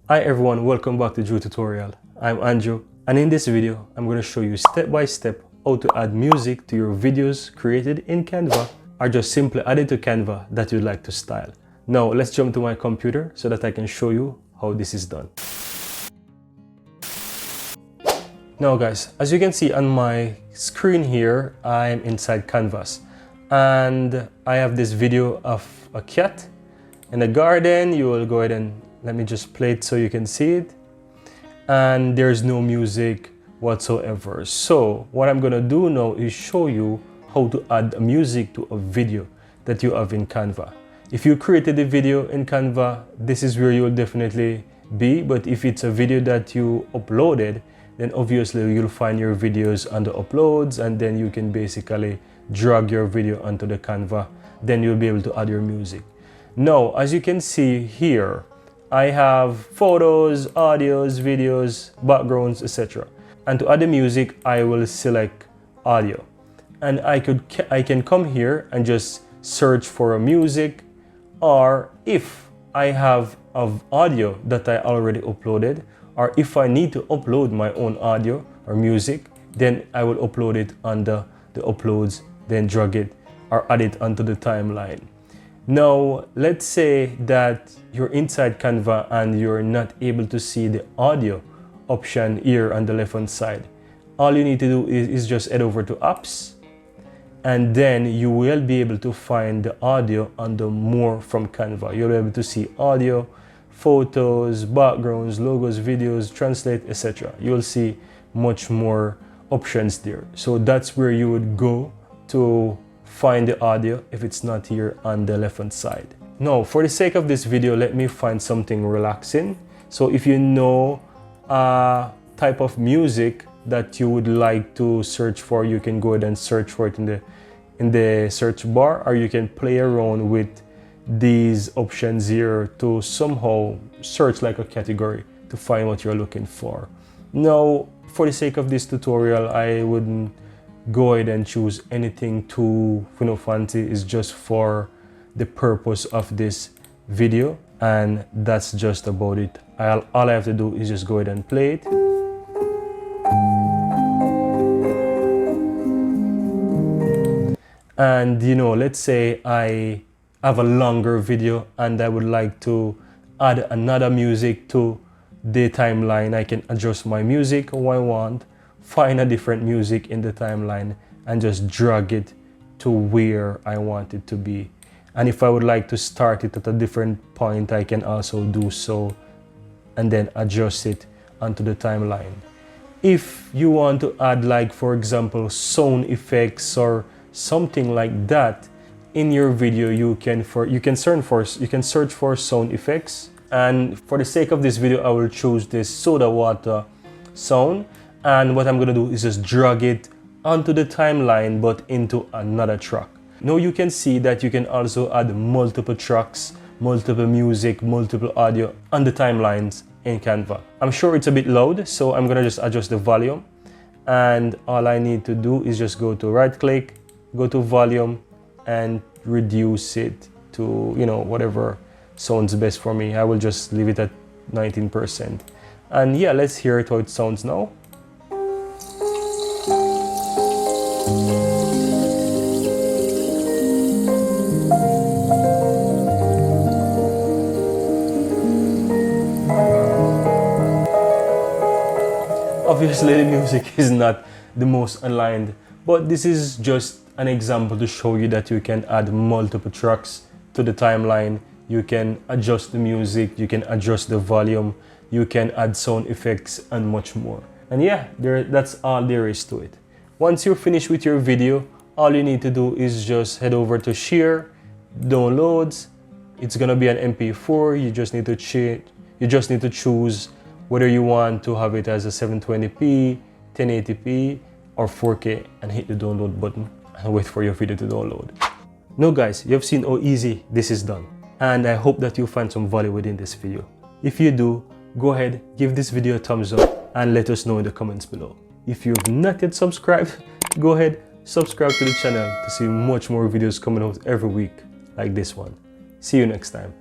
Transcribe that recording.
Hi everyone, welcome back to Drew Tutorial. I'm Andrew, and in this video I'm going to show you step by step how to add music to your videos created in Canva, or just simply add it to Canva that you'd like to style. Now let's jump to my computer so that I can show you how this is done. Now guys, as you can see on my screen here, I'm inside Canvas and I have this video of a cat in the garden. You will go ahead and let me just play it so you can see it, and there's no music whatsoever. So what I'm gonna do now is show you how to add music to a video that you have in Canva. If you created a video in Canva, this is where you'll definitely be, but if it's a video that you uploaded, then obviously you'll find your videos under uploads, and then you can basically drag your video onto the Canva. Then you'll be able to add your music. Now, as you can see here, I have photos, audios, videos, backgrounds, etc. And to add the music, I will select audio. And I can come here and just search for a music, or if I have audio that I already uploaded, or if I need to upload my own audio or music, then I will upload it under the uploads, then drag it or add it onto the timeline. Now, let's say that you're inside Canva and you're not able to see the audio option here on the left hand side. All you need to do is just head over to apps, and then you will be able to find the audio under more from Canva. You'll be able to see audio, photos, backgrounds, logos, videos, translate, etc. You'll see much more options there. So that's where you would go to find the audio if it's not here on the left hand side. Now, for the sake of this video, let me find something relaxing. So if you know a type of music that you would like to search for, you can go ahead and search for it in the search bar, or you can play around with these options here to somehow search like a category to find what you're looking for. Now, for the sake of this tutorial, I wouldn't go ahead and choose anything too fancy. It's just for the purpose of this video, and that's just about it. All I have to do is just go ahead and play it. And let's say I have a longer video and I would like to add another music to the timeline. I can adjust my music how I want, find a different music in the timeline, and just drag it to where I want it to be. And if I would like to start it at a different point, I can also do so and then adjust it onto the timeline. If you want to add, like for example, sound effects or something like that in your video, you can search for sound effects. And for the sake of this video, I will choose this soda water sound. And what I'm gonna do is just drag it onto the timeline, but into another track. Now you can see that you can also add multiple tracks, multiple music, multiple audio on the timelines in Canva. I'm sure it's a bit loud, so I'm gonna just adjust the volume. And all I need to do is just go to right click, go to volume, and reduce it to whatever sounds best for me. I will just leave it at 19%. And yeah, let's hear it how it sounds now. Obviously the music is not the most aligned, but this is just an example to show you that you can add multiple tracks to the timeline. You can adjust the music, you can adjust the volume, you can add sound effects and much more. And yeah, that's all there is to it. Once you're finished with your video, all you need to do is just head over to share, downloads. It's gonna be an MP4. You just need to choose whether you want to have it as a 720p, 1080p, or 4K, and hit the download button and wait for your video to download. Now guys, you have seen how easy this is done, and I hope that you find some value within this video. If you do, go ahead, give this video a thumbs up and let us know in the comments below. If you've not yet subscribed, go ahead, subscribe to the channel to see much more videos coming out every week like this one. See you next time.